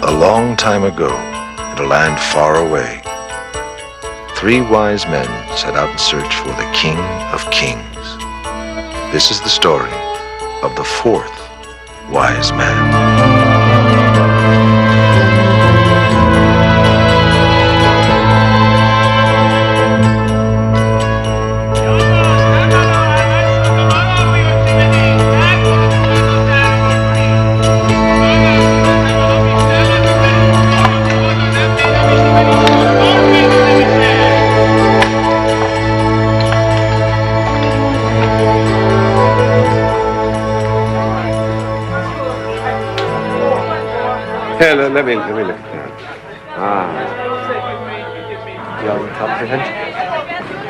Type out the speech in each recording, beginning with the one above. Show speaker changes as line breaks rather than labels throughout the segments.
A long time ago, in a land far away, 3 wise men set out in search for the King of Kings. This is the story of the 4th wise man.
Here, let me look at that. Beyond comprehension.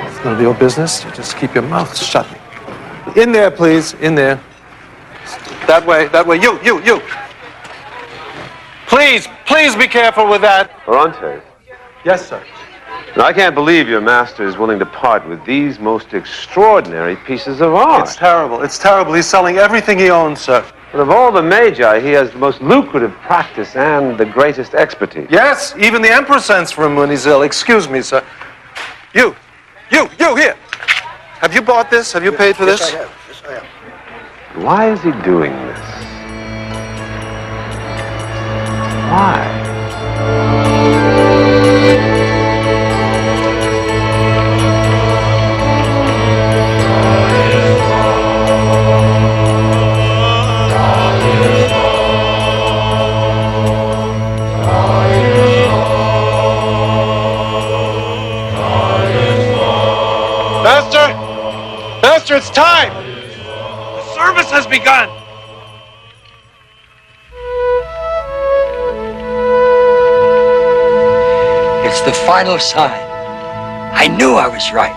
It's none of your business. You just keep your mouth shut. In there, please. In there. That way. You. Please be careful with that.
Orontes.
Yes, sir.
Now, I can't believe your master is willing to part with these most extraordinary pieces of art.
It's terrible. It's terrible. He's selling everything he owns, sir.
But of all the Magi, he has the most lucrative practice and the greatest expertise.
Yes, even the Emperor sends for him when he's ill. Excuse me, sir. You, here. Have you bought this? Have you paid for this?
Yes, I have.
Why is he doing this? Why?
Master, it's time! The service has begun!
It's the final sign. I knew I was right.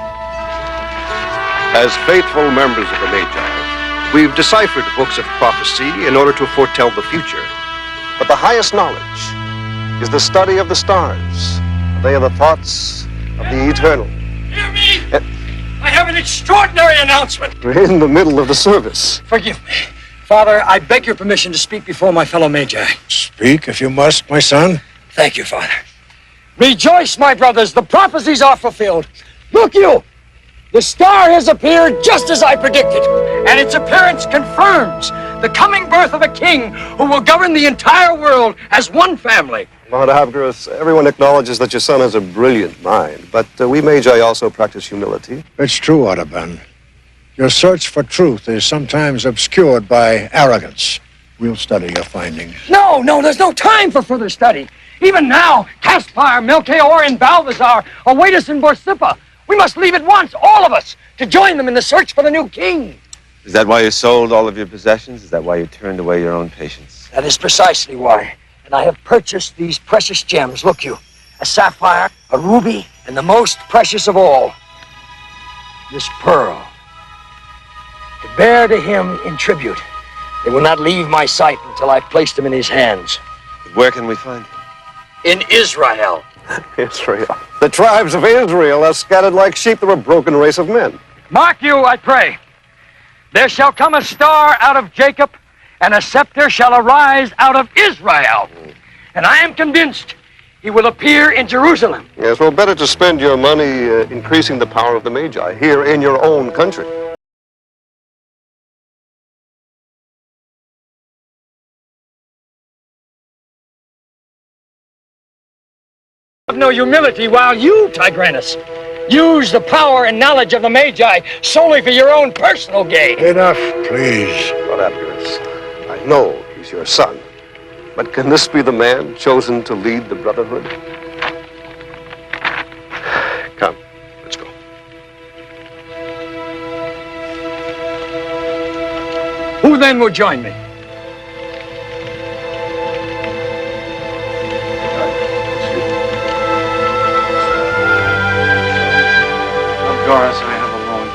As faithful members of the Magi, we've deciphered books of prophecy in order to foretell the future.
But the highest knowledge is the study of the stars. They are the thoughts of the eternal.
Hear me! I have an extraordinary announcement.
We're in the middle of the service.
Forgive me. Father, I beg your permission to speak before my fellow Magi.
Speak if you must, my son.
Thank you, Father. Rejoice, my brothers. The prophecies are fulfilled. Look you! The star has appeared just as I predicted. And its appearance confirms the coming birth of a king who will govern the entire world as one family.
Lord Abgarus, everyone acknowledges that your son has a brilliant mind, but we Magi also practice humility.
It's true, Audubon. Your search for truth is sometimes obscured by arrogance. We'll study your findings.
No, there's no time for further study. Even now, Caspar, Melchior, and Balthazar await us in Borsippa. We must leave at once, all of us, to join them in the search for the new king.
Is that why you sold all of your possessions? Is that why you turned away your own patients?
That is precisely why. And I have purchased these precious gems. Look you, a sapphire, a ruby, and the most precious of all, this pearl. To bear to him in tribute. They will not leave my sight until I've placed them in his hands.
Where can we find him?
In Israel.
Israel. The tribes of Israel are scattered like sheep. They're a broken race of men.
Mark you, I pray. There shall come a star out of Jacob, and a scepter shall arise out of Israel. And I am convinced he will appear in Jerusalem.
Yes, well, better to spend your money increasing the power of the Magi here in your own country.
Have no humility, while you, Tigranes, use the power and knowledge of the Magi solely for your own personal gain.
Enough, please.
Lord Abgarus, I know he's your son, but can this be the man chosen to lead the Brotherhood? Come, let's go.
Who then will join me?
Doris, I have a loan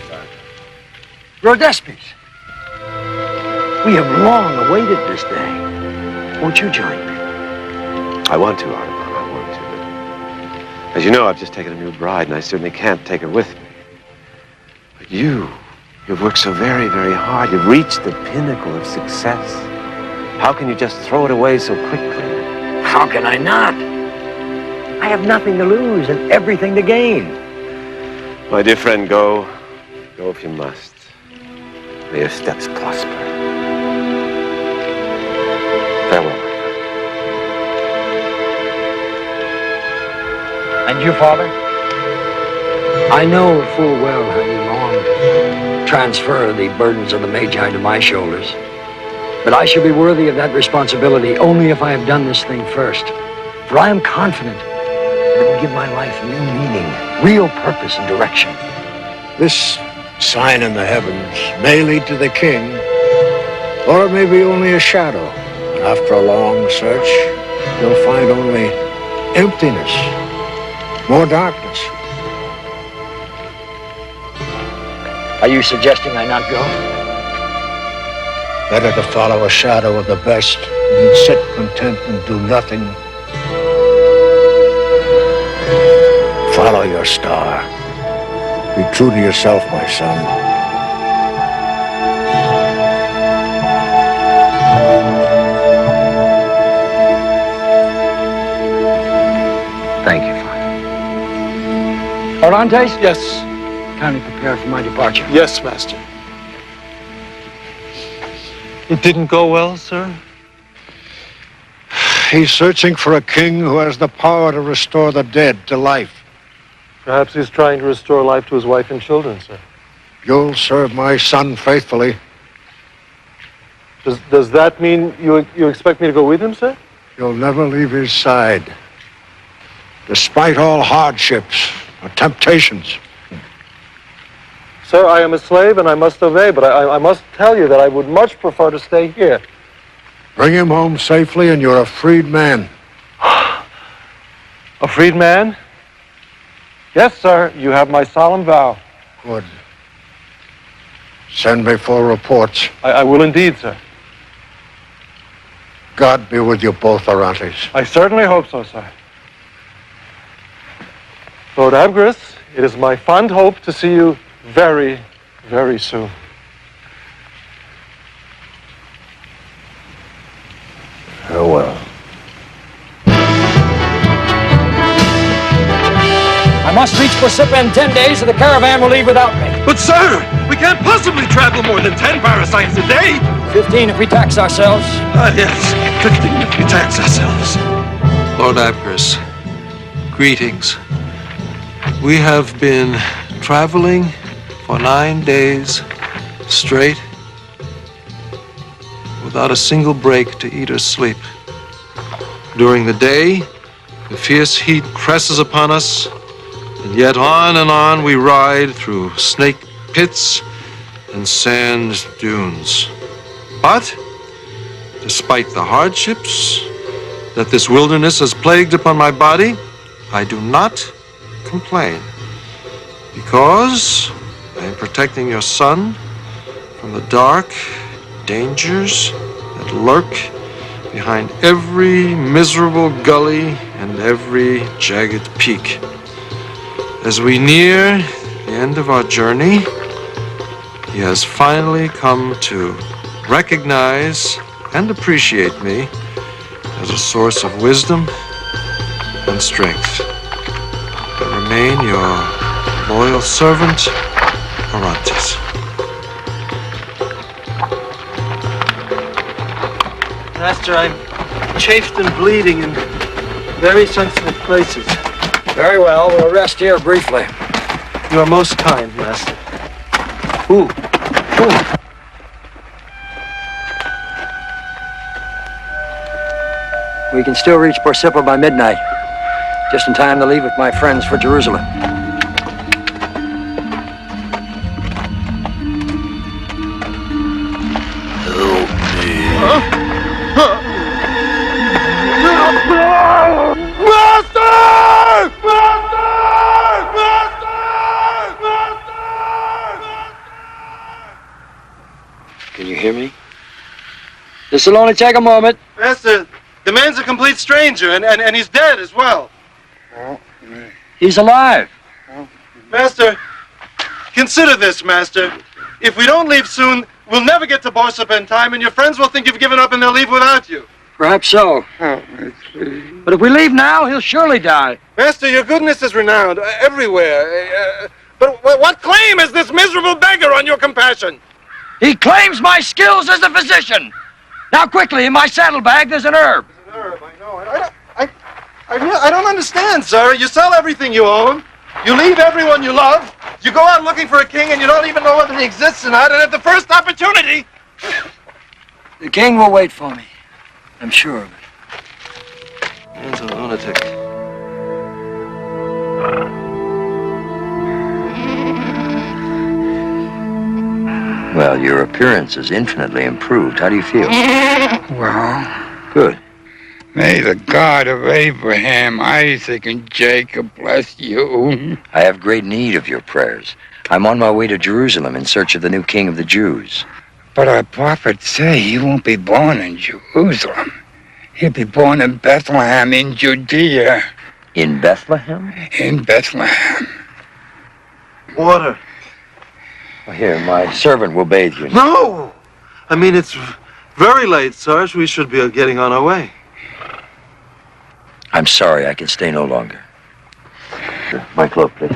here.
Rodespes, we have long awaited this day. Won't you join me?
I want to, Audubon. I want to. As you know, I've just taken a new bride, and I certainly can't take her with me. But you've worked so very, very hard. You've reached the pinnacle of success. How can you just throw it away so quickly?
How can I not? I have nothing to lose and everything to gain.
My dear friend, go. Go if you must. May your steps prosper. Farewell.
And you, Father? I know full well how you long to transfer the burdens of the Magi to my shoulders. But I shall be worthy of that responsibility only if I have done this thing first. For I am confident that it will give my life new meaning, real purpose and direction.
This sign in the heavens may lead to the king, or it may be only a shadow. And after a long search, you'll find only emptiness, more darkness.
Are you suggesting I not go?
Better to follow a shadow of the best than sit content and do nothing. Follow your star. Be true to yourself, my son.
Thank you, Father. Orantes?
Yes.
Kindly prepare for my departure.
Yes, Master. It didn't go well, sir?
He's searching for a king who has the power to restore the dead to life.
Perhaps he's trying to restore life to his wife and children, sir.
You'll serve my son faithfully.
Does that mean you expect me to go with him, sir?
You'll never leave his side, despite all hardships or temptations.
Sir, I am a slave and I must obey, but I must tell you that I would much prefer to stay here.
Bring him home safely and you're a freed man.
A freed man? Yes, sir. You have my solemn vow.
Good. Send me full reports.
I will indeed, sir.
God be with you both, Orantes.
I certainly hope so, sir. Lord Abgris, it is my fond hope to see you very, very soon.
Farewell.
I must reach Persippa in 10 days or the caravan will leave without me.
But sir, we can't possibly travel more than 10 parasites a day.
15 if we tax ourselves.
Yes, 15 if we tax ourselves.
Lord Abgris, greetings. We have been traveling for 9 days straight without a single break to eat or sleep. During the day, the fierce heat presses upon us, and yet on and on we ride through snake pits and sand dunes. But, despite the hardships that this wilderness has plagued upon my body, I do not complain, because I am protecting your son from the dark dangers that lurk behind every miserable gully and every jagged peak. As we near the end of our journey, he has finally come to recognize and appreciate me as a source of wisdom and strength. I remain your loyal servant, Orantes.
Master, I'm chafed and bleeding in very sensitive places.
Very well, we'll rest here briefly.
You are most kind, Master. Ooh.
We can still reach Persippa by midnight. Just in time to leave with my friends for Jerusalem. Can you hear me? This will only take a moment.
Master, the man's a complete stranger, and he's dead as well.
Oh,
He's alive.
Master, consider this, Master. If we don't leave soon, we'll never get to Borsop in time, and your friends will think you've given up and they'll leave without you.
Perhaps so. But if we leave now, he'll surely die.
Master, your goodness is renowned everywhere. But what claim has this miserable beggar on your compassion?
He claims my skills as a physician. Now, quickly, in my saddlebag, there's an herb.
An herb, I know. I don't understand, sir. You sell everything you own. You leave everyone you love. You go out looking for a king, and you don't even know whether he exists or not. And at the first opportunity...
The king will wait for me. I'm sure of it.
Man's a lunatic.
Well, your appearance is infinitely improved. How do you feel?
Well,
Good.
may the God of Abraham, Isaac, and Jacob bless you.
I have great need of your prayers. I'm on my way to Jerusalem in search of the new king of the Jews.
But our prophets say he won't be born in Jerusalem. He'll be born in Bethlehem in Judea.
In Bethlehem?
In Bethlehem.
Water.
Here, my servant will bathe you.
No! I mean, it's very late, Sarge. We should be getting on our way.
I'm sorry, I can stay no longer. My cloak, please.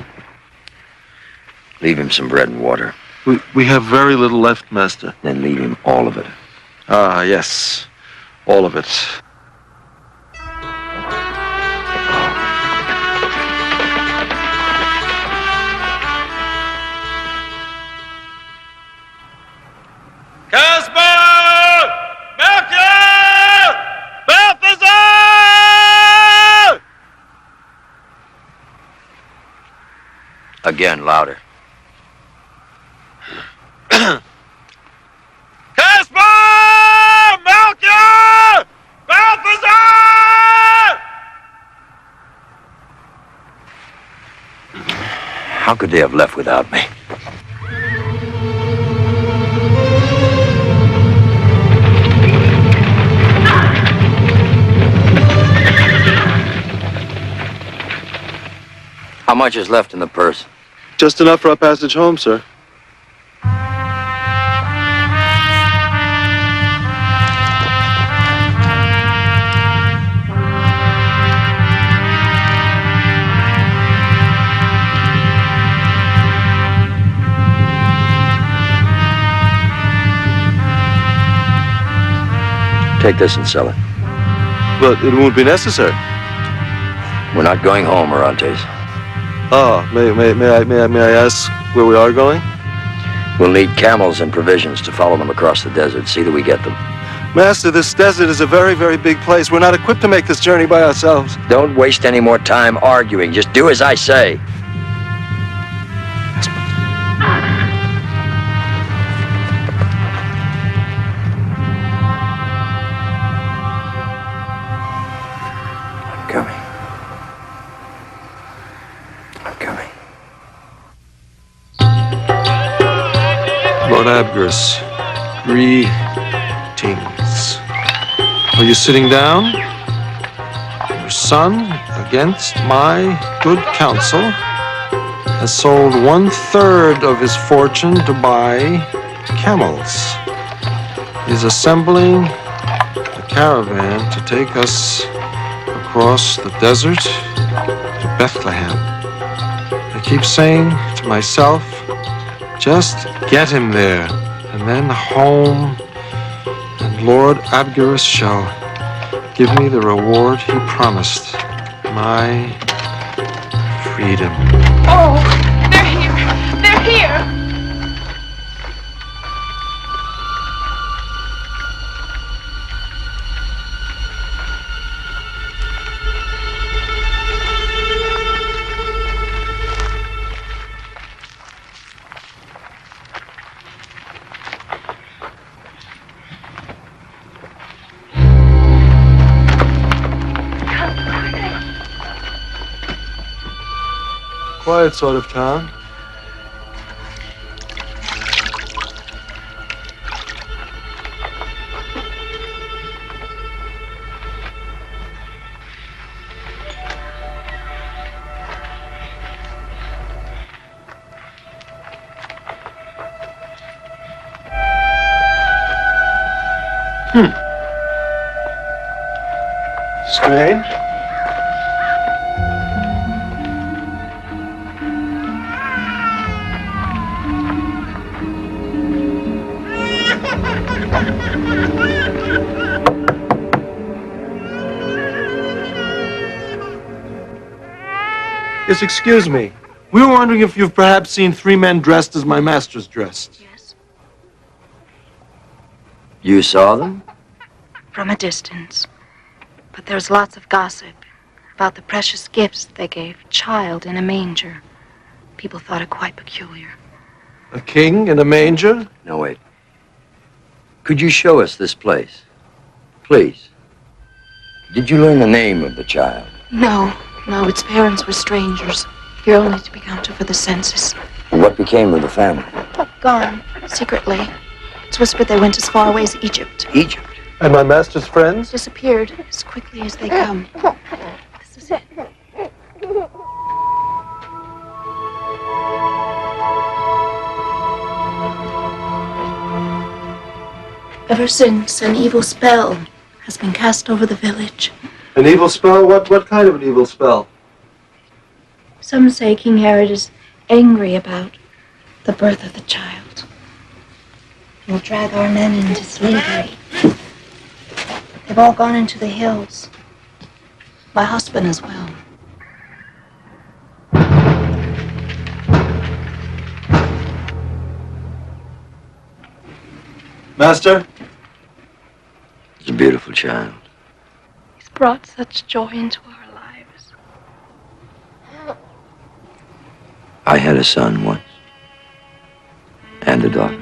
Leave him some bread and water.
We have very little left, Master.
Then leave him all of it.
Ah, yes. All of it.
Caspar! Melchior! Balthazar!
Again, louder.
Caspar! Melchior! Balthazar!
How could they have left without me? How much is left in the purse?
Just enough for our passage home, sir.
Take this and sell it.
But it won't be necessary.
We're not going home, Orontes.
Ah, may I ask where we are going?
We'll need camels and provisions to follow them across the desert. See that we get them.
Master, this desert is a very, very big place. We're not equipped to make this journey by ourselves.
Don't waste any more time arguing. Just do as I say. I'm coming. I'm coming.
Lord Abgarus, greetings. Are you sitting down? Your son, against my good counsel, has sold 1/3 of his fortune to buy camels. He's assembling a caravan to take us across the desert to Bethlehem. I keep saying to myself, just get him there, and then home, and Lord Abgarus shall give me the reward he promised, my freedom.
Oh, they're here. They're here.
Quiet sort of town.
Rain?
Yes, excuse me. We were wondering if you've perhaps seen three men dressed as my master's dressed.
Yes.
You saw them?
From a distance. But there's lots of gossip about the precious gifts they gave a child in a manger. People thought it quite peculiar.
A king in a manger?
No, wait. Could you show us this place? Please. Did you learn the name of the child?
No, its parents were strangers. Here only to be counted for the census.
And what became of the family?
Gone, secretly. It's whispered they went as far away as Egypt.
Egypt?
And my master's friends?
Disappeared as quickly as they come. This is it. Ever since, an evil spell has been cast over the village.
An evil spell? What kind of an evil spell?
Some say King Herod is angry about the birth of the child. He'll drag our men into slavery. They've all gone into the hills. My husband as well.
Master?
It's a beautiful child.
He's brought such joy into our lives.
I had a son once. And a daughter.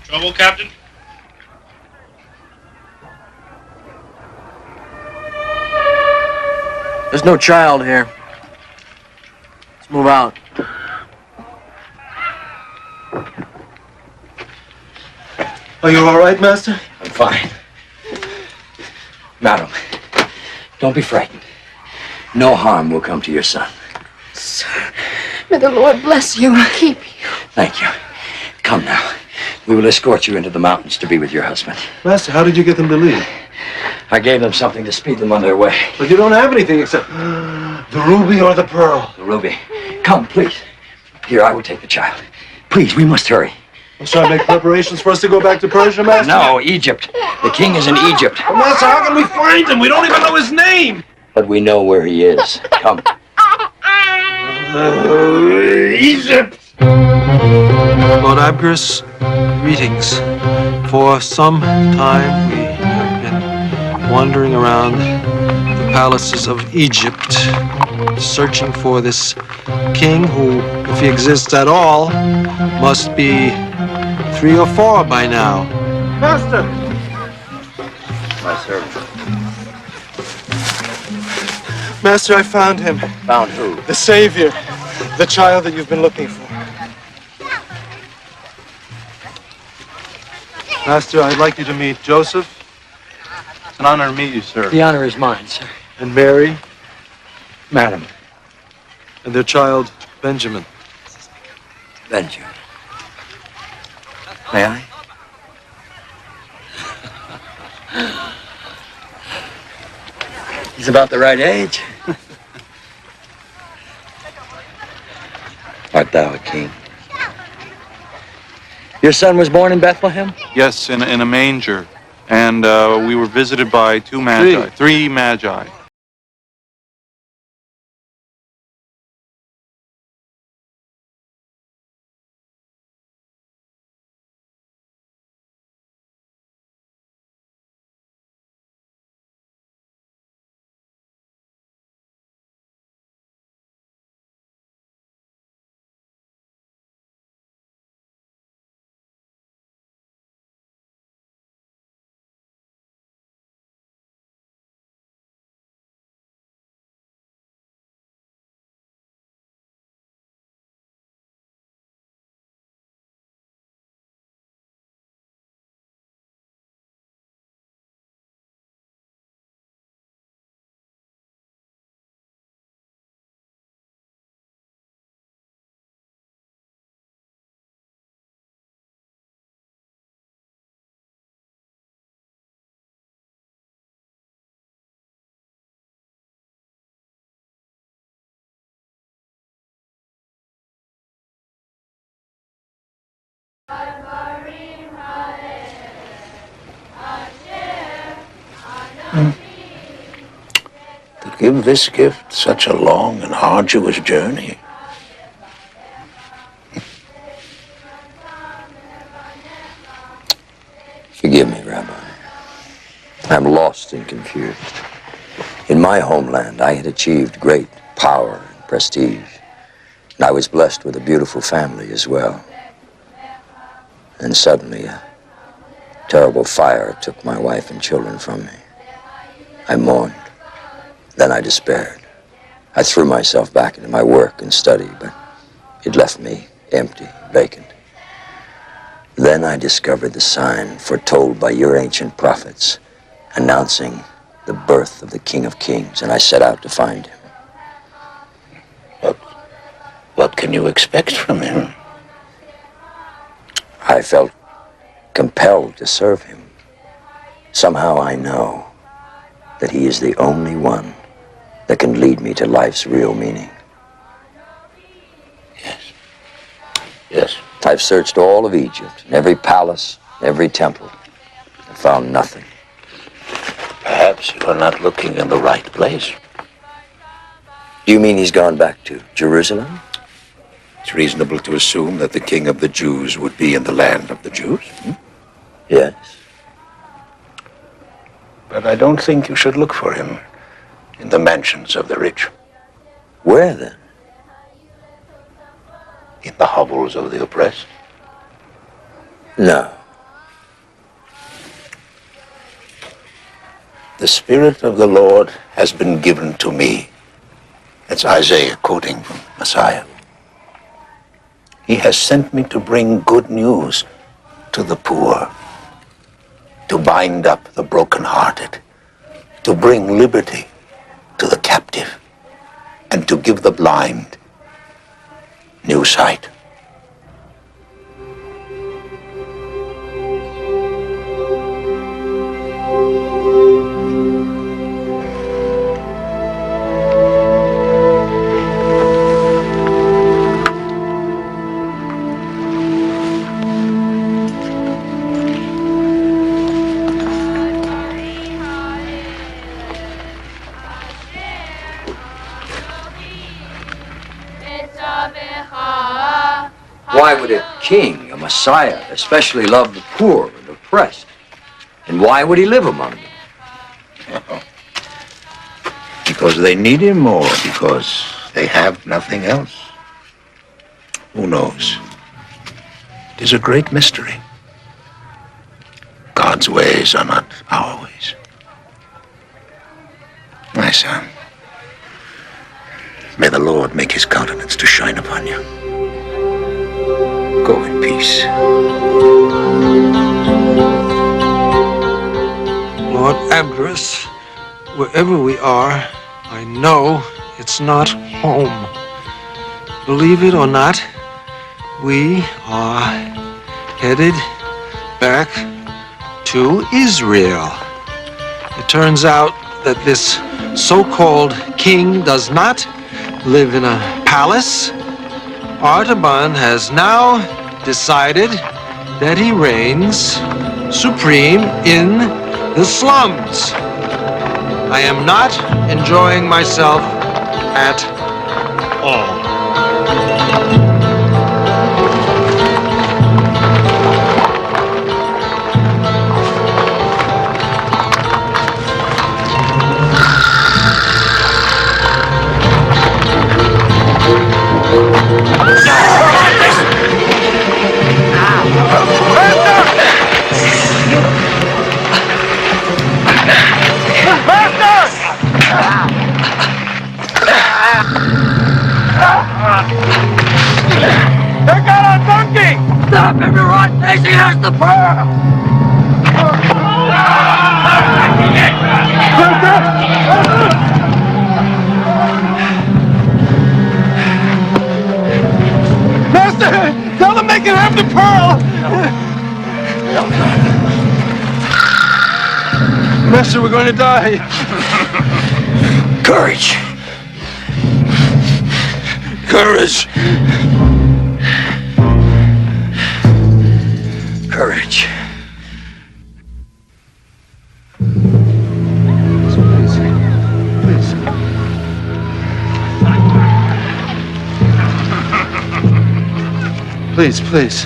Trouble, Captain?
There's no child here. Let's move out.
Are you all right, Master?
I'm fine. Madam, don't be frightened. No harm will come to your son.
Sir, may the Lord bless you and keep you.
Thank you. Come now. We will escort you into the mountains to be with your husband.
Master, how did you get them to leave?
I gave them something to speed them on their way.
But you don't have anything except the ruby or the pearl.
The ruby. Come, please. Here, I will take the child. Please, we must hurry.
Shall I make preparations for us to go back to Persia, Master?
No, Egypt. The king is in Egypt.
But Master, how can we find him? We don't even know his name.
But we know where he is. Come.
Egypt!
Lord Abgarus, greetings. For some time we have been wandering around the palaces of Egypt, searching for this king who, if he exists at all, must be 3 or 4 by now.
Master!
My servant.
Master, I found him.
Found who?
The Savior. The child that you've been looking for.
Master, I'd like you to meet Joseph. It's an honor to meet you, sir.
The honor is mine, sir.
And Mary,
Madam.
and their child, Benjamin.
Benjamin. May I? He's about the right age. Art thou a king? Your son was born in Bethlehem?
Yes, in a manger. And we were visited by three magi.
To give this gift such a long and arduous journey.
Forgive me, Rabbi. I'm lost and confused. In my homeland, I had achieved great power and prestige, and I was blessed with a beautiful family as well. And suddenly, a terrible fire took my wife and children from me. I mourned. Then I despaired. I threw myself back into my work and study, but it left me empty, vacant. Then I discovered the sign foretold by your ancient prophets, announcing the birth of the King of Kings, and I set out to find him.
What can you expect from him?
I felt compelled to serve him. Somehow I know that he is the only one that can lead me to life's real meaning.
Yes.
I've searched all of Egypt, and every palace, every temple, and found nothing.
Perhaps you are not looking in the right place.
Do you mean he's gone back to Jerusalem?
It's reasonable to assume that the King of the Jews would be in the land of the Jews.
Yes.
But I don't think you should look for him in the mansions of the rich.
Where then?
In the hovels of the oppressed.
No.
The Spirit of the Lord has been given to me. That's Isaiah quoting from Messiah. He has sent me to bring good news to the poor, to bind up the brokenhearted, to bring liberty to the captive, and to give the blind new sight.
Why would a king, a Messiah, especially love the poor and oppressed? And why would he live among them?
Because they need him, or because they have nothing else. Who knows? It is a great mystery. God's ways are not our ways. My son, may the Lord make his countenance to shine upon you. Go in peace.
Abgarus, wherever we are, I know it's not home. Believe it or not, we are headed back to Israel. It turns out that this so-called king does not live in a palace. Artaban has now decided that he reigns supreme in the slums. I am not enjoying myself at all.
They got our donkey! Stop everyone! Facing us the pearl! Master! Tell them they can have the pearl! Master, we're going to die.
Courage. Courage. Courage.
Please, please.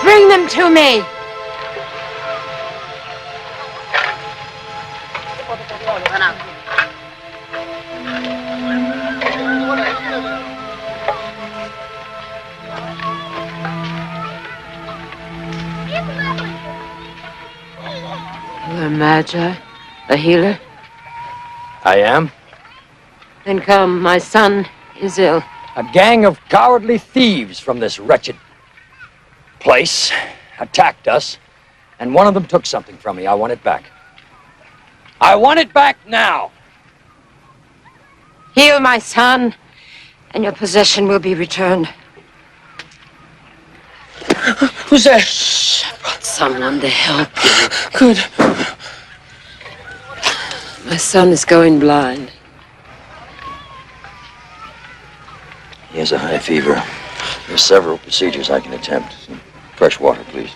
Bring them to me.
You are Magi, a healer?
I am.
Then come, my son is ill.
A gang of cowardly thieves from this wretched place attacked us, and one of them took something from me. I want it back. I want it back now.
Heal my son, and your possession will be returned.
Who's there?
Shh, I brought someone to help you.
Good.
My son is going blind.
He has a high fever. There's several procedures I can attempt. Some fresh water, please.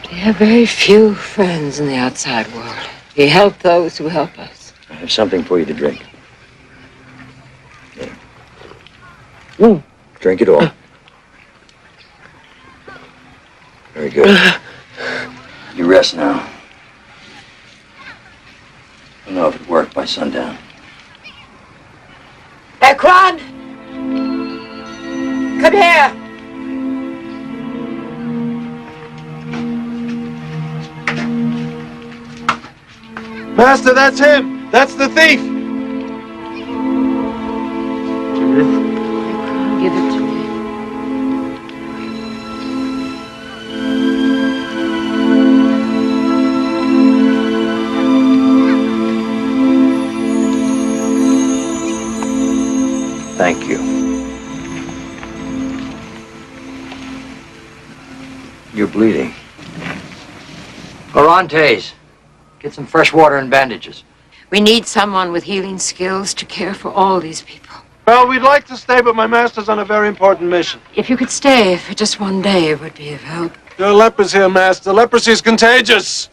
We have very few friends in the outside world. We help those who help us.
I have something for you to drink. There. Drink it all. Very good. You rest now. I'll know if it worked by sundown.
Ekron! Come here!
Master, that's him! That's the thief!
Give it to me.
Thank you. You're bleeding. Orontes, get some fresh water and bandages.
We need someone with healing skills to care for all these people.
Well, we'd like to stay, but my master's on a very important mission.
If you could stay for just one day, it would be of help.
There are lepers here, Master. Leprosy is contagious.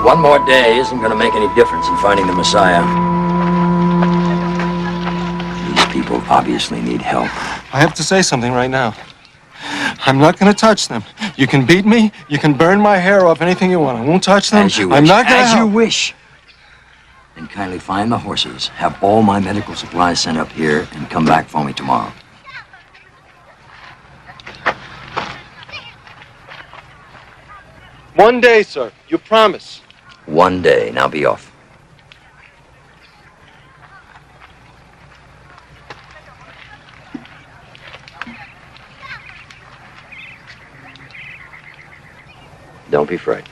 One more day isn't going to make any difference in finding the Messiah. These people obviously need help.
I have to say something right now. I'm not going to touch them. You can beat me. You can burn my hair off. Anything you want. I won't touch them.
As you wish.
I'm not going to
As you
help.
wish. Then kindly find the horses, have all my medical supplies sent up here, and come back for me tomorrow.
1 day, sir. You promise.
1 day. Now be off. Don't be frightened.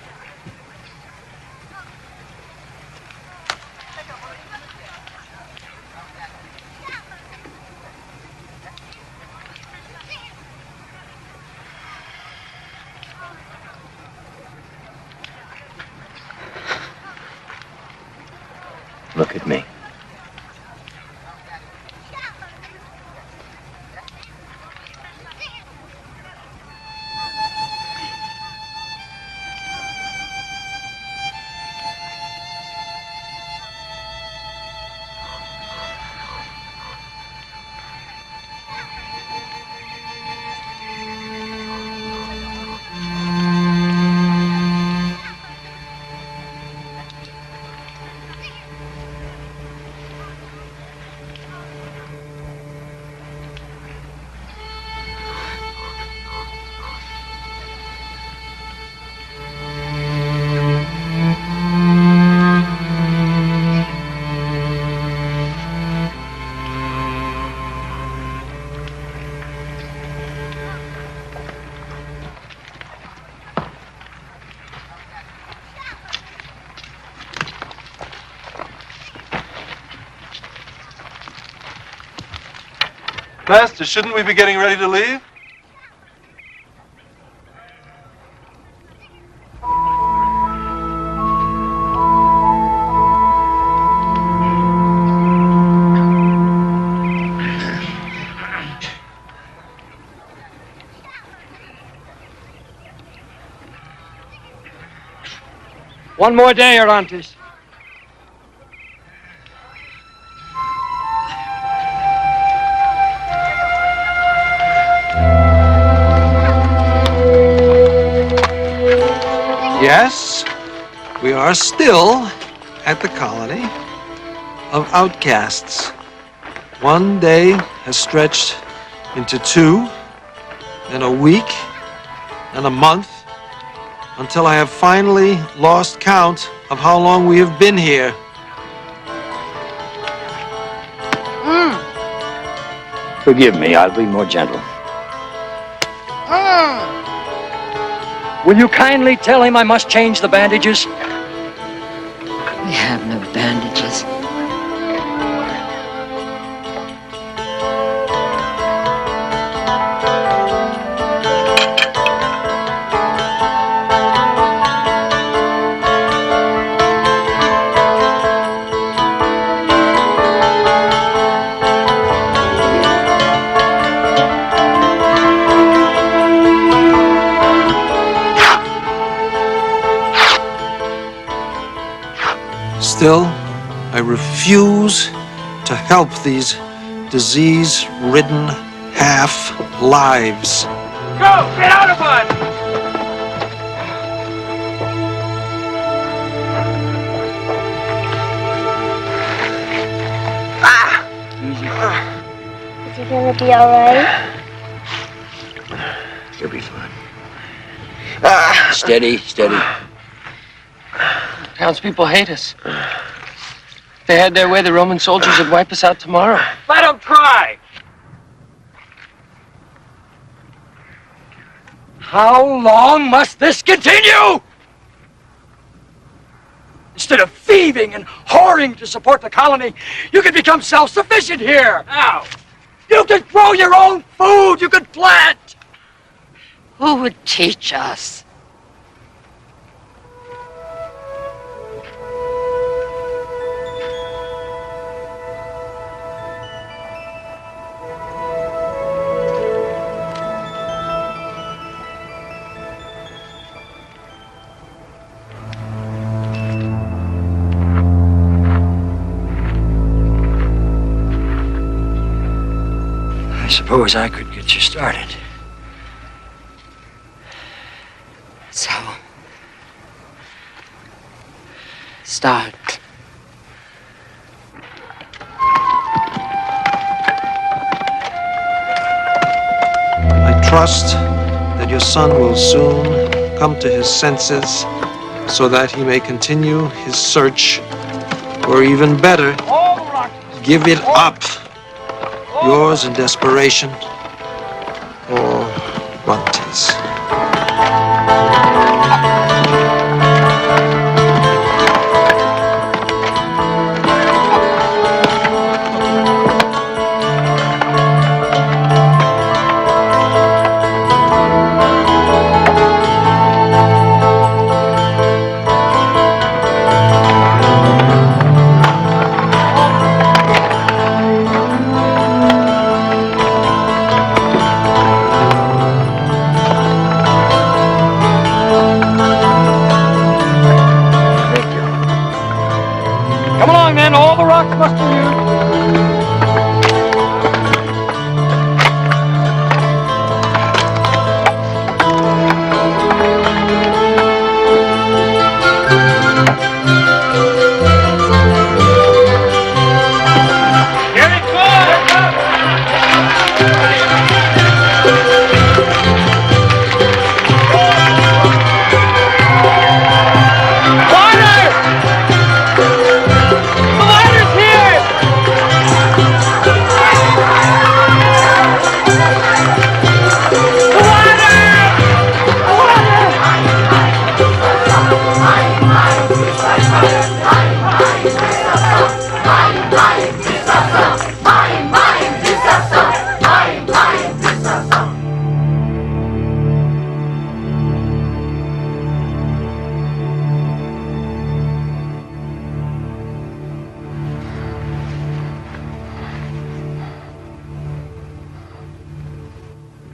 Look at me.
Master, shouldn't we be getting ready to leave?
One more day, Orontes.
Yes, we are still at the colony of outcasts. 1 day has stretched into 2, then a week, and a month, until I have finally lost count of how long we have been here.
Forgive me, I'll be more gentle. Will you kindly tell him I must change the bandages?
We have no bandages.
Still, I refuse to help these disease-ridden half-lives.
Go! Get out of it!
Is he gonna be alright?
You'll be fine. Steady, steady.
Townspeople hate us. If they had their way, the Roman soldiers would wipe us out tomorrow.
Let them try! How long must this continue? Instead of thieving and whoring to support the colony, you could become self-sufficient here. How? You could grow your own food. You could plant.
Who would teach us?
I suppose I could get you started.
So, start.
I trust that your son will soon come to his senses so that he may continue his search, or even better, give it up. Yours in desperation, or Bunty's.
Come along, then. All the rocks must be used.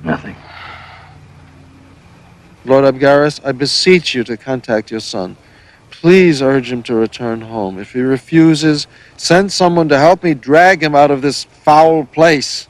Nothing.
Lord Abgarus, I beseech you to contact your son. Please urge him to return home. If he refuses, send someone to help me drag him out of this foul place.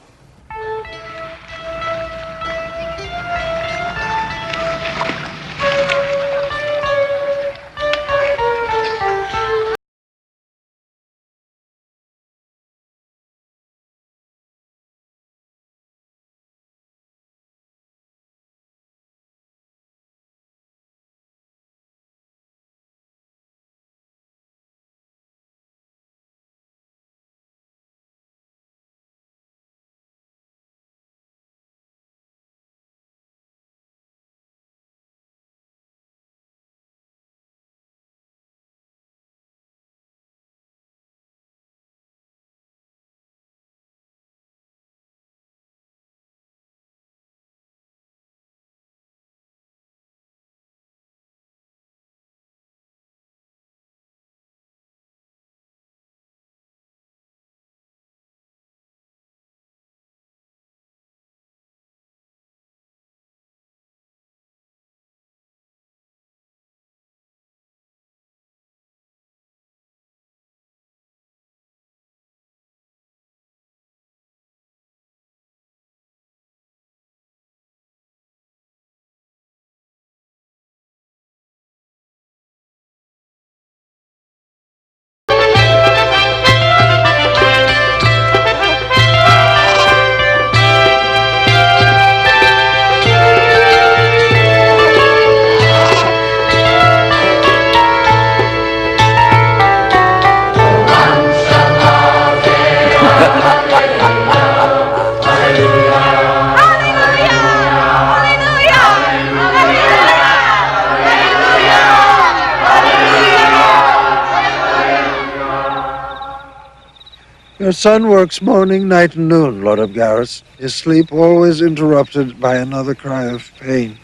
Your son works morning, night, and noon, Lord Abgarus, his sleep always interrupted by another cry of pain.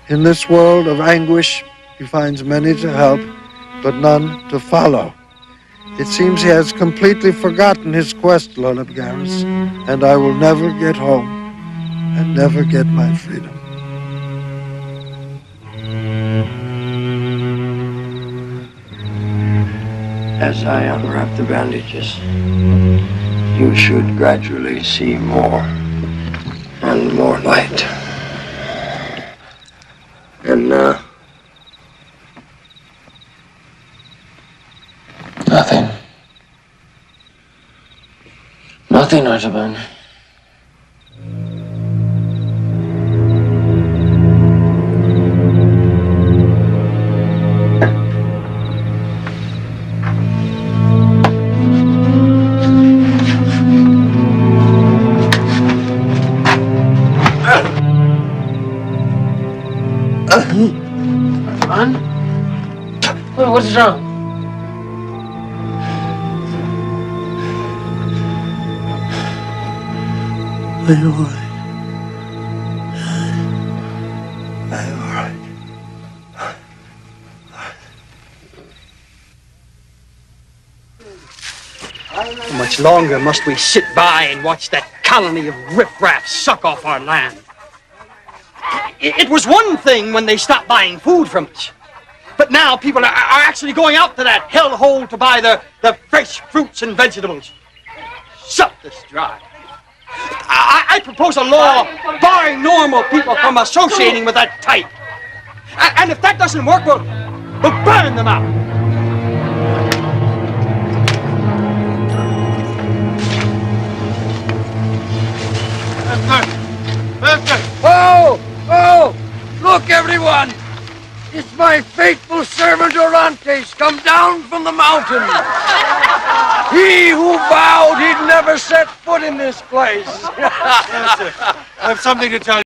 In this world of anguish, he finds many to help, but none to follow. It seems he has completely forgotten his quest, Lord Abgarus, and I will never get home and never get my freedom.
As I unwrap the bandages, you should gradually see more and more light. And now, nothing. Nothing, Artaban.
What's wrong?
I'm all right. I'm all right.
How much longer must we sit by and watch that colony of riffraff suck off our land? It was one thing when they stopped buying food from us. But now people are actually going out to that hellhole to buy the fresh fruits and vegetables. Suck this dry. I propose a law barring normal people from associating with that type. And if that doesn't work, we'll burn them out.
Oh! Oh! Look, everyone! It's my faithful servant Orontes come down from the mountain. He who vowed he'd never set foot in this place.
Master, I have something to tell you.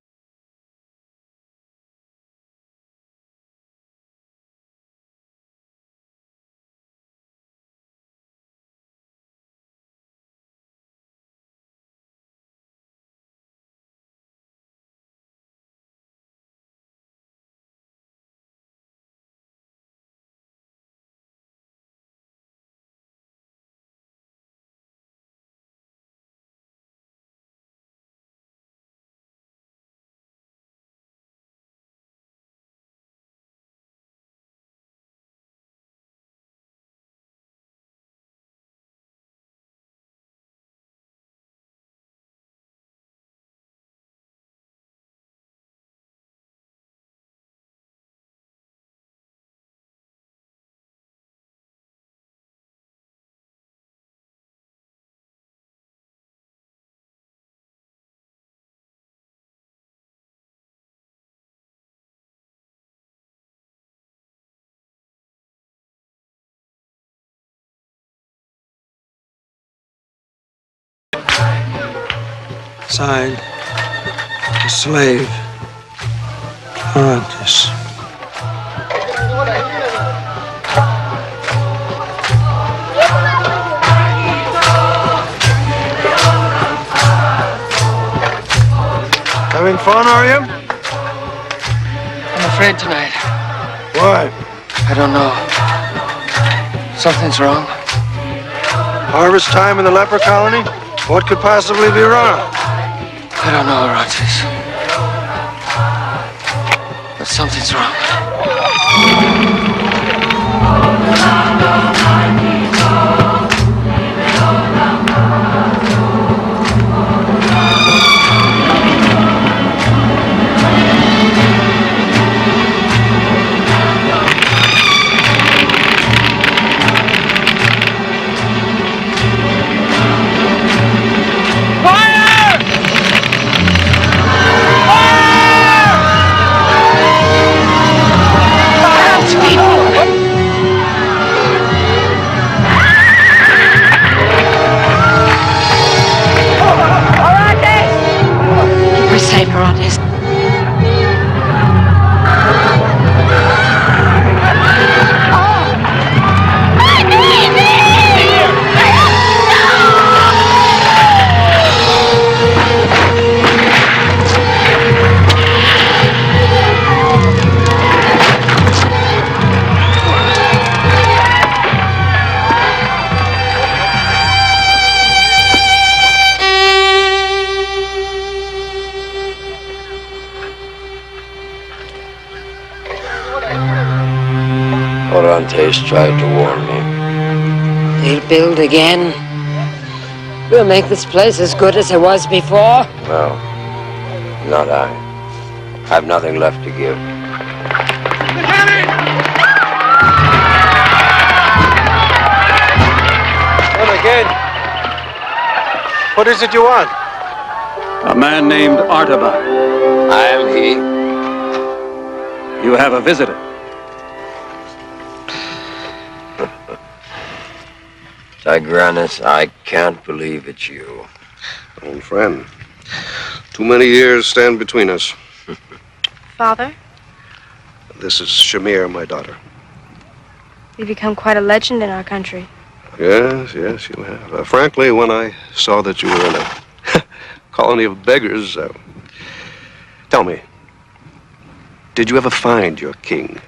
Signed, a slave, Orontes.
Having fun, are you?
I'm afraid tonight.
Why?
I don't know. Something's wrong.
Harvest time in the leper colony? What could possibly be wrong?
I don't know, Orontes. But something's wrong.
We're safe, Orontes.
Orontes tried to warn me.
They'll build again. We'll make this place as good as it was before.
No, not I. I've nothing left to give.
Come again. What is it you want?
A man named Artaban.
I am he.
You have a visitor.
Tigranus, I can't believe it's you.
Old friend. Too many years stand between us.
Father?
This is Shamir, my daughter.
You've become quite a legend in our country.
Yes, yes, you have. Frankly, when I saw that you were in a colony of beggars, tell me, did you ever find your king?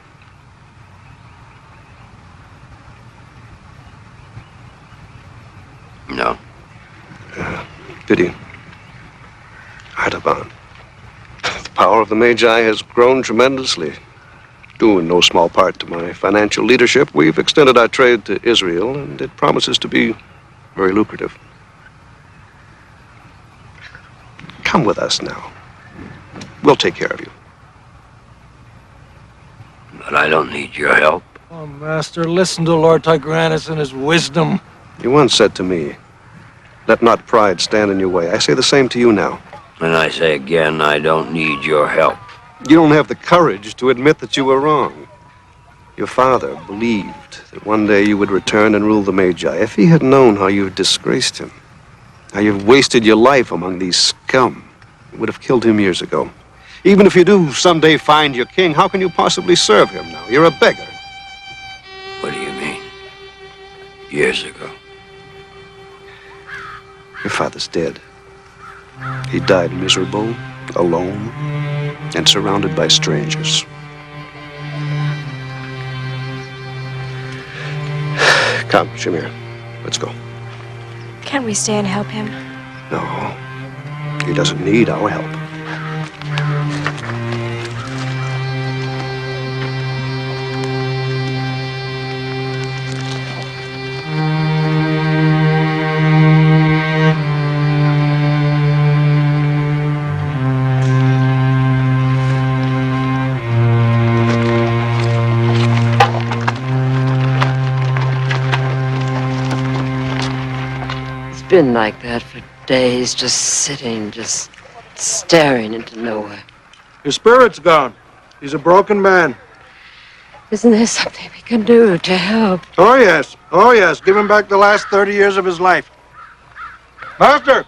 No.
Did he? Artaban. The power of the Magi has grown tremendously. Due in no small part to my financial leadership, we've extended our trade to Israel, and it promises to be very lucrative. Come with us now. We'll take care of you.
But I don't need your help.
Oh, Master, listen to Lord Tigranes and his wisdom.
You once said to me, let not pride stand in your way. I say the same to you now.
And I say again, I don't need your help.
You don't have the courage to admit that you were wrong. Your father believed that one day you would return and rule the Magi. If he had known how you've disgraced him, how you've wasted your life among these scum, he would have killed him years ago. Even if you do someday find your king, how can you possibly serve him now? You're a beggar.
What do you mean? Years ago?
Your father's dead. He died miserable, alone, and surrounded by strangers. Come, Shamir. Let's go.
Can't we stay and help him?
No, he doesn't need our help.
Been like that for days, just sitting, just staring into nowhere.
His spirit's gone. He's a broken man.
Isn't there something we can do to help?
Oh, yes. Oh, yes. Give him back the last 30 years of his life. Master!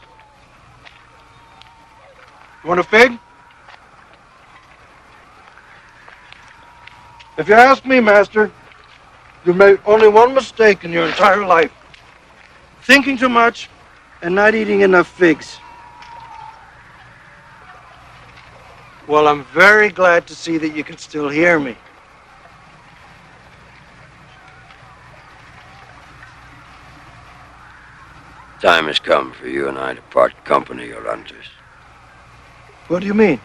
You want a fig? If you ask me, Master, you've made only one mistake in your entire life. Thinking too much and not eating enough figs. Well, I'm very glad to see that you can still hear me.
Time has come for you and I to part company, your hunters.
What do you mean?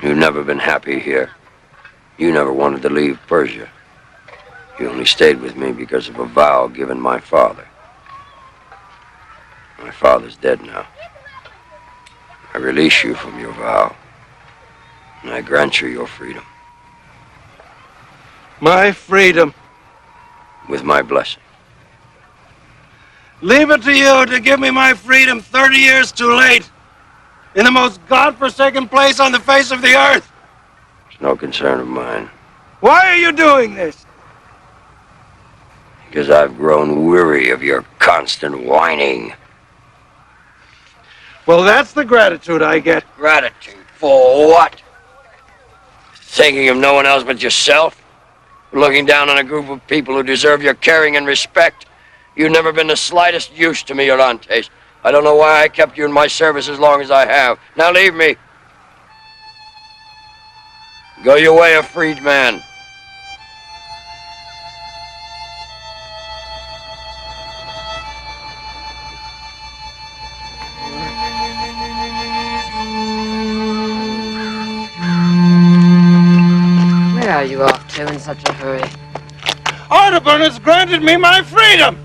You've never been happy here. You never wanted to leave Persia. You only stayed with me because of a vow given my father. My father's dead now. I release you from your vow, and I grant you your freedom.
My freedom.
With my blessing.
Leave it to you to give me my freedom 30 years too late. In the most godforsaken place on the face of the earth.
It's no concern of mine.
Why are you doing this?
Because I've grown weary of your constant whining.
Well, that's the gratitude I get.
Gratitude for what? Thinking of no one else but yourself? Looking down on a group of people who deserve your caring and respect? You've never been the slightest use to me, Orontes. I don't know why I kept you in my service as long as I have. Now leave me. Go your way, a freed man.
Where are you off to in such a hurry?
Artaban has granted me my freedom!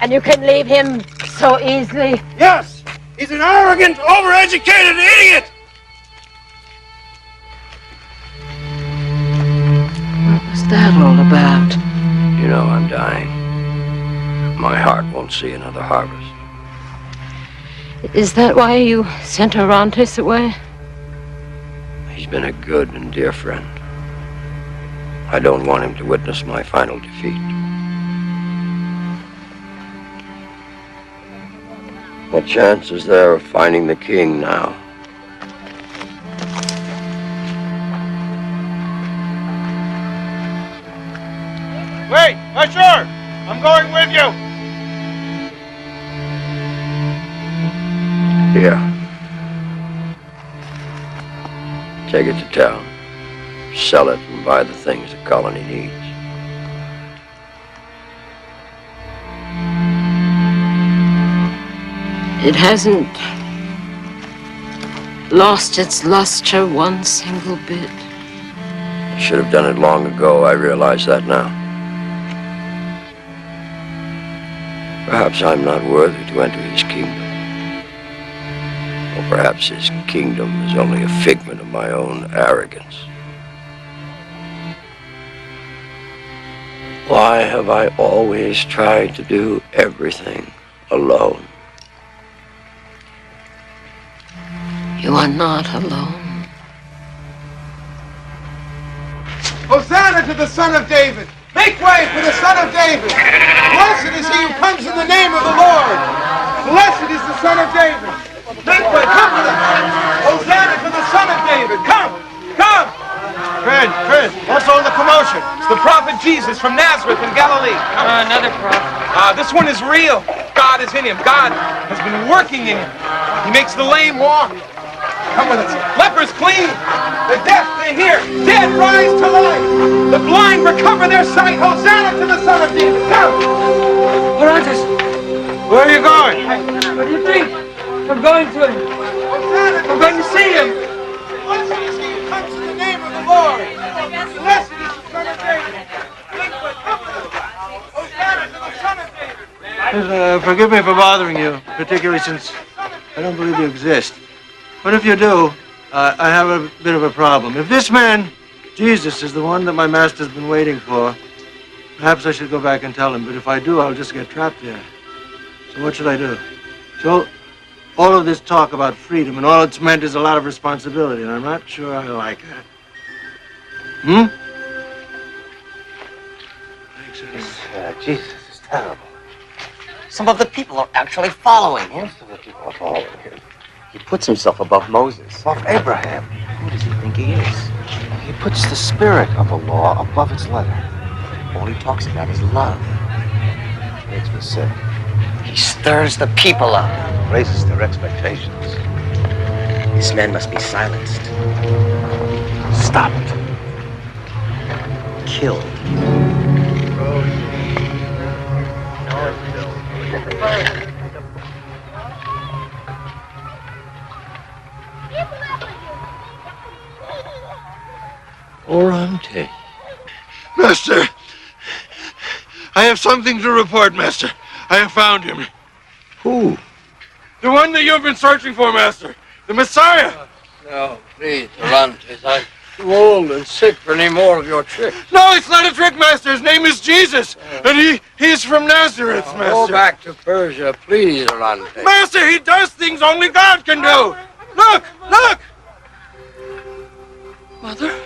And you can leave him so easily?
Yes! He's an arrogant, overeducated idiot!
What was that all about?
You know I'm dying. My heart won't see another harvest.
Is that why you sent Orontes away?
He's been a good and dear friend. I don't want him to witness my final defeat. What chance is there of finding the king now?
Sure. I'm going with you.
Here. Take it to town. Sell it and buy the things the colony needs.
It hasn't lost its luster one single bit.
I should have done it long ago. I realize that now. Perhaps I'm not worthy to enter his kingdom. Or perhaps his kingdom is only a figment of my own arrogance. Why have I always tried to do everything alone?
You are not alone.
Hosanna to the Son of David! Make way for the Son of David! Blessed is he who comes in the name of the Lord! Blessed is the Son of David! Make way, come with us! Hosanna to the Son of David! Come! Come! Fred, what's all the commotion? It's the prophet Jesus from Nazareth in Galilee.
Another prophet.
This one is real. God is in him. God has been working in him. He makes the lame walk. Come with us. Lepers clean. The deaf they hear. Dead rise to life. The blind recover their sight. Hosanna to the Son of David. Come.
Orontes,
Where are you going?
what do you think? I'm going to him.
Hosanna.
I'm going to see him.
Blessed is he who comes in the name of the Lord. Blessed is the Son of David. Come with us. Hosanna to the Son of David.
Forgive me for bothering you, particularly since I don't believe you exist. But if you do, I have a bit of a problem. If this man, Jesus, is the one that my master's been waiting for, perhaps I should go back and tell him. But if I do, I'll just get trapped there. So what should I do? So all of this talk about freedom and all it's meant is a lot of responsibility, and I'm not sure I like it.
Jesus is terrible.
Some of the people are actually following him.
Most of the people are following him. He puts himself above Moses. Above Abraham. Who does he think he is? He puts the spirit of the law above its letter.
All he talks about is love.
Makes me sick.
He stirs the people up.
Raises their expectations.
This man must be silenced.
Stop it.
Killed.
Orante.
Master, I have something to report, Master. I have found him.
Who?
The one that you've been searching for, Master. The Messiah.
No, please, Orontes. I'm too old and sick for any more of your tricks.
No, it's not a trick, Master. His name is Jesus. And he's from Nazareth, Master.
Go back to Persia, please, Orontes.
Master, he does things only God can do. Look, look.
Mother?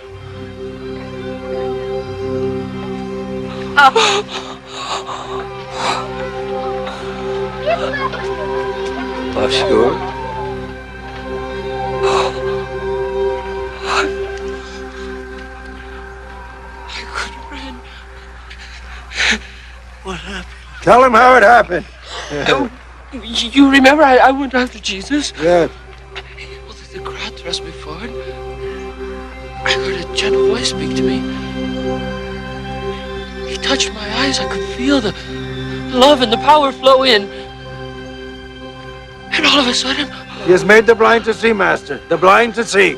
Monsieur?
What happened?
Tell him how it happened.
You remember I went after Jesus?
Yes.
Well, the crowd thrust me forward. I heard a gentle voice speak to me. He touched my eyes. I could feel the love and the power flow in. And all of a sudden...
He has made the blind to see, Master. The blind to see.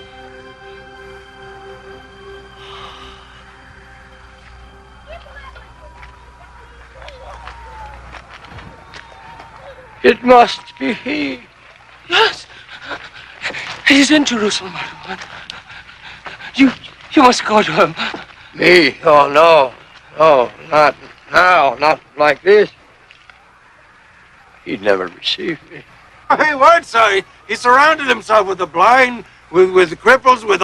It must be he.
Yes. He's in Jerusalem, Artaban. You must go to him.
Me? Oh, no. No, not now. Not like this. He'd never receive me.
He would, sir. He surrounded himself with the blind, with cripples, with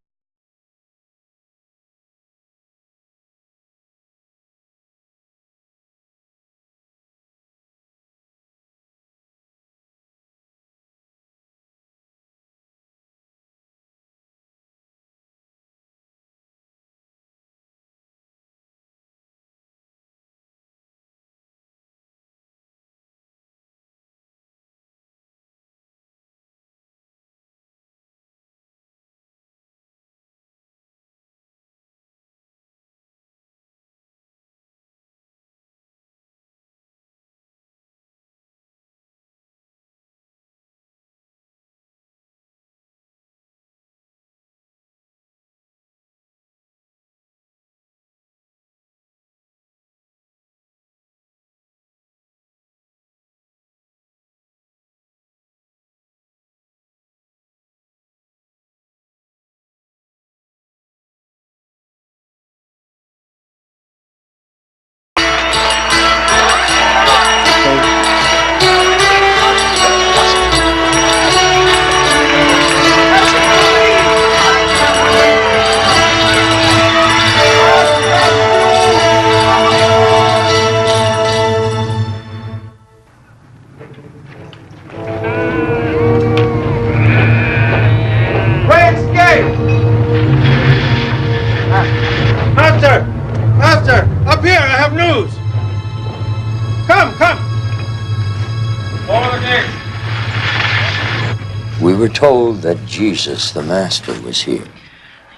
We were told that Jesus, the Master, was here.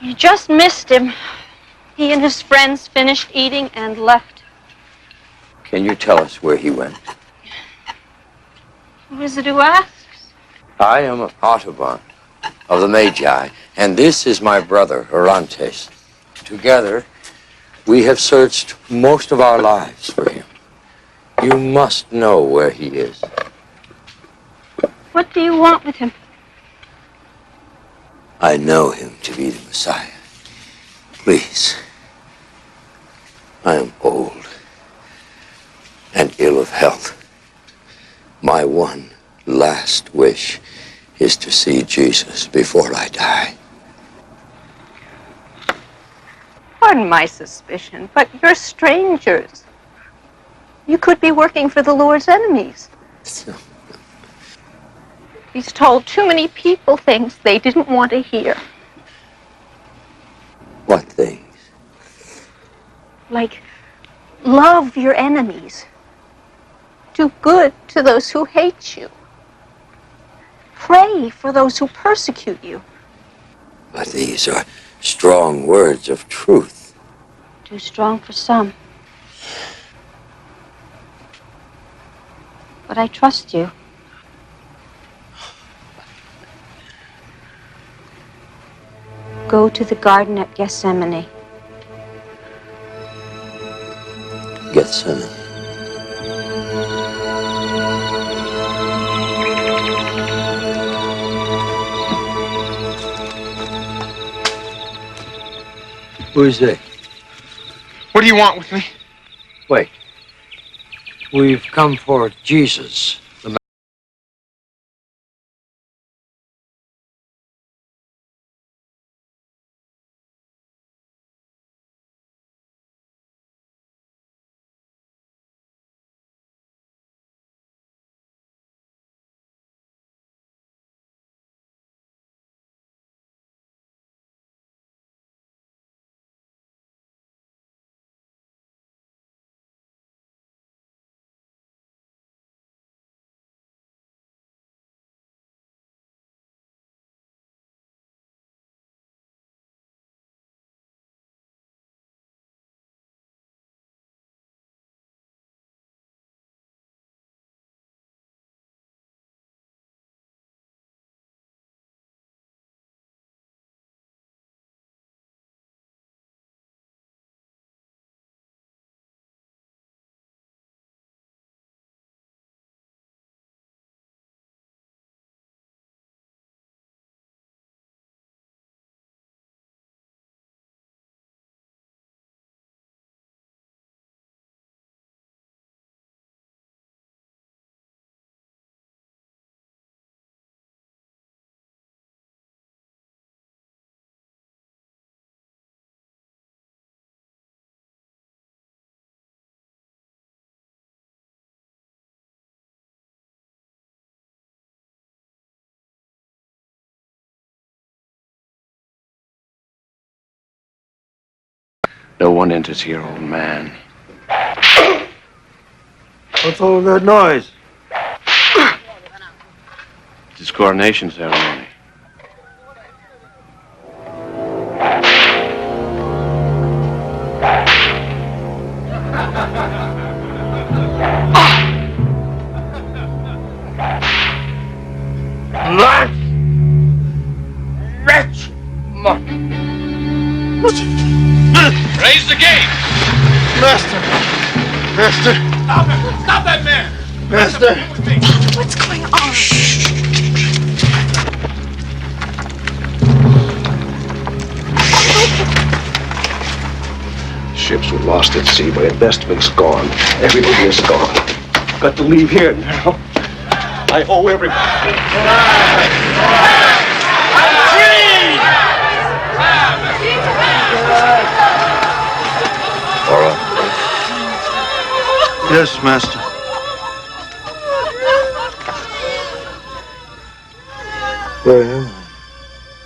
You just missed him. He and his friends finished eating and left.
Can you tell us where he went?
Who is it who asks?
I am Artaban of the Magi, and this is my brother, Orontes. Together, we have searched most of our lives for him. You must know where he is.
What do you want with him?
I know him to be the Messiah. Please. I am old and ill of health. My one last wish is to see Jesus before I die.
Pardon my suspicion, but you're strangers. You could be working for the Lord's enemies. He's told too many people things they didn't want to hear.
What things?
Like, love your enemies. Do good to those who hate you. Pray for those who persecute you.
But these are strong words of truth.
Too strong for some. But I trust you. Go to the garden at Gethsemane.
Gethsemane. Who is they?
What do you want with me?
Wait. We've come for Jesus, the
No one enters here, old man.
What's all that noise?
It's his coronation ceremony.
Lance! Wretch!
Raise the gate! Master! Master! Stop it! Stop that man! Master!
What's going on?
Ships were lost at sea, my investments gone. Everything is gone. Got to leave here now. I owe everything.
Yes, Master.
Where am I?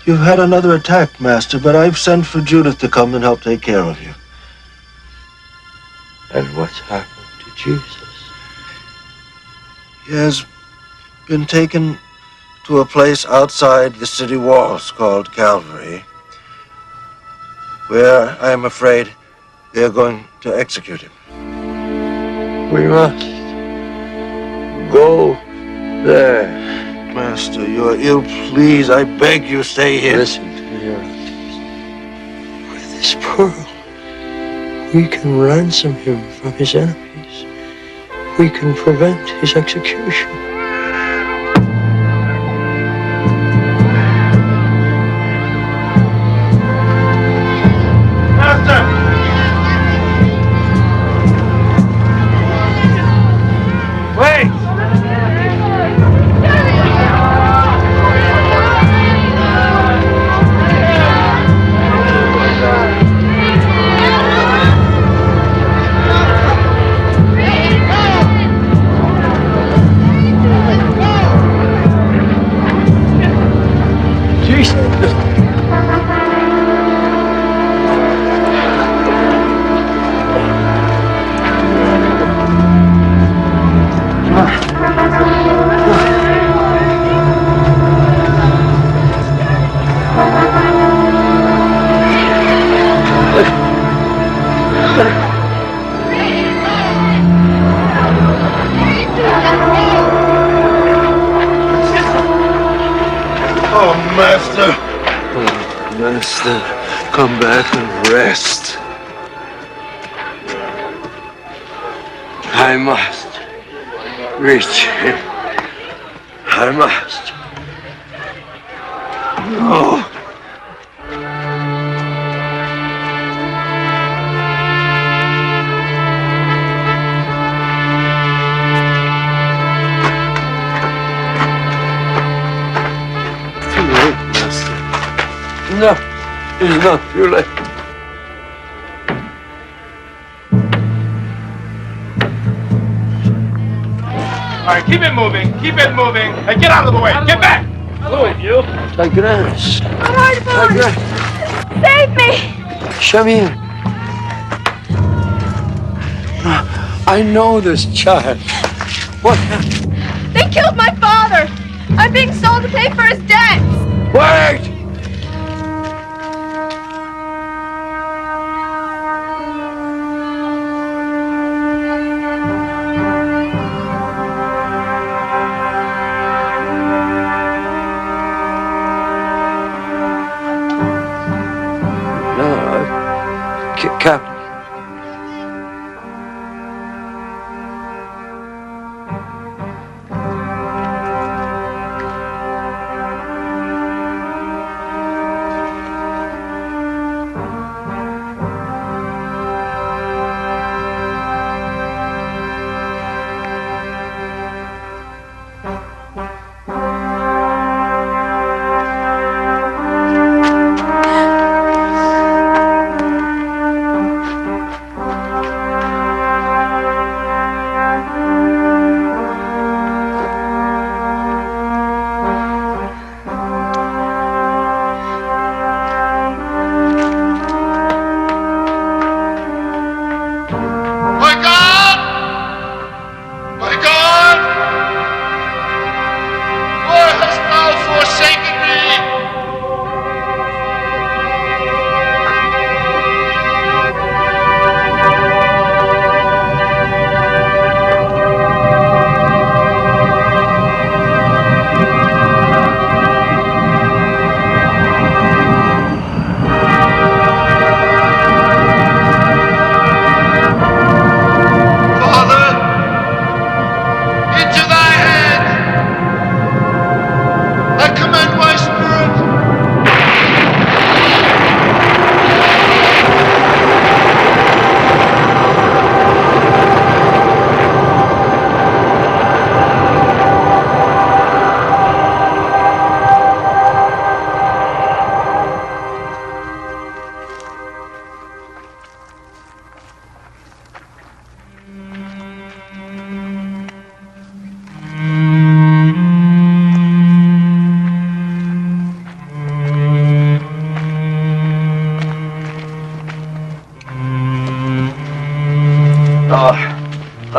You've had another attack, Master, but I've sent for Judith to come and help take care of you.
And what's happened to Jesus?
He has been taken to a place outside the city walls called Calvary, where I am afraid they are going to execute him.
We must go there.
Master, you are ill. Please, I beg you, stay here.
Listen to me, Orestes. With this pearl, we can ransom him from his enemies. We can prevent his execution. Master, come back and rest. I must reach him. I must. No. Too late, Master. No, it's not too late.
All right, keep it moving. Keep it moving. Hey, get out of the way. Get back.
Move, you. Tigress.
Tigress. Save me.
Show me in. I know this child. What happened?
They killed my father. I'm being sold to pay for his debts.
Wait! Captain.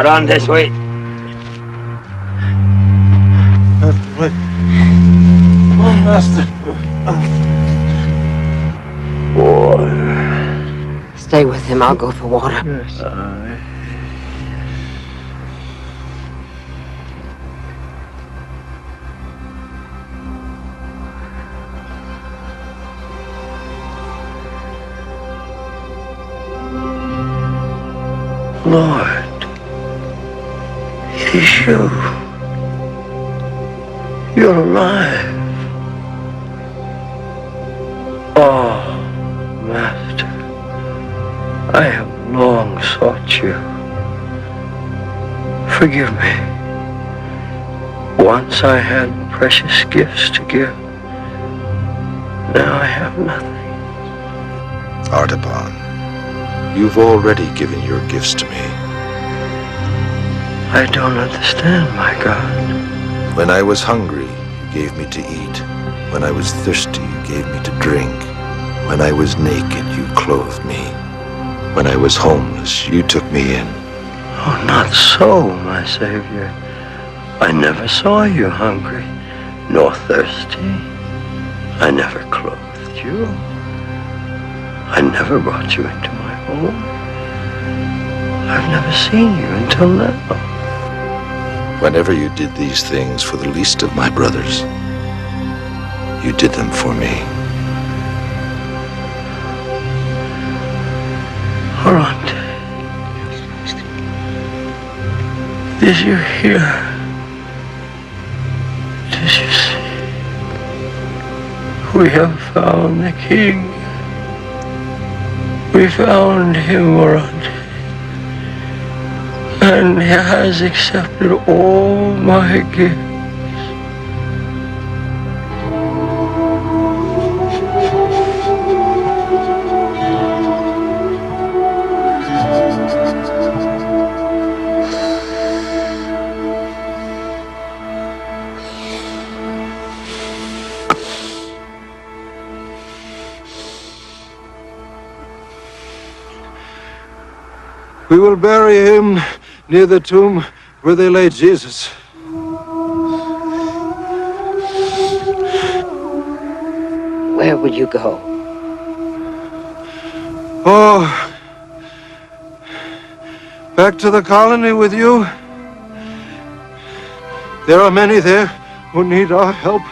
Go on this way.
Wait. Master.
Water. Stay with him. I'll go for water.
Yes.
Lord, it is you. You're alive. Oh, Master, I have long sought you. Forgive me. Once I had precious gifts to give. Now I have nothing.
Artaban, you've already given your gifts to me.
I don't understand, my God.
When I was hungry, you gave me to eat. When I was thirsty, you gave me to drink. When I was naked, you clothed me. When I was homeless, you took me in.
Oh, not so, my Savior. I never saw you hungry, nor thirsty. I never clothed you. I never brought you into my home. I've never seen you until now.
Whenever you did these things for the least of my brothers, you did them for me.
Orante, did you hear? Did you see? We have found the King. We found him, Orante. And he has accepted all my gifts.
We will bury him near the tomb where they laid Jesus.
Where would you go?
Oh, back to the colony with you. There are many there who need our help.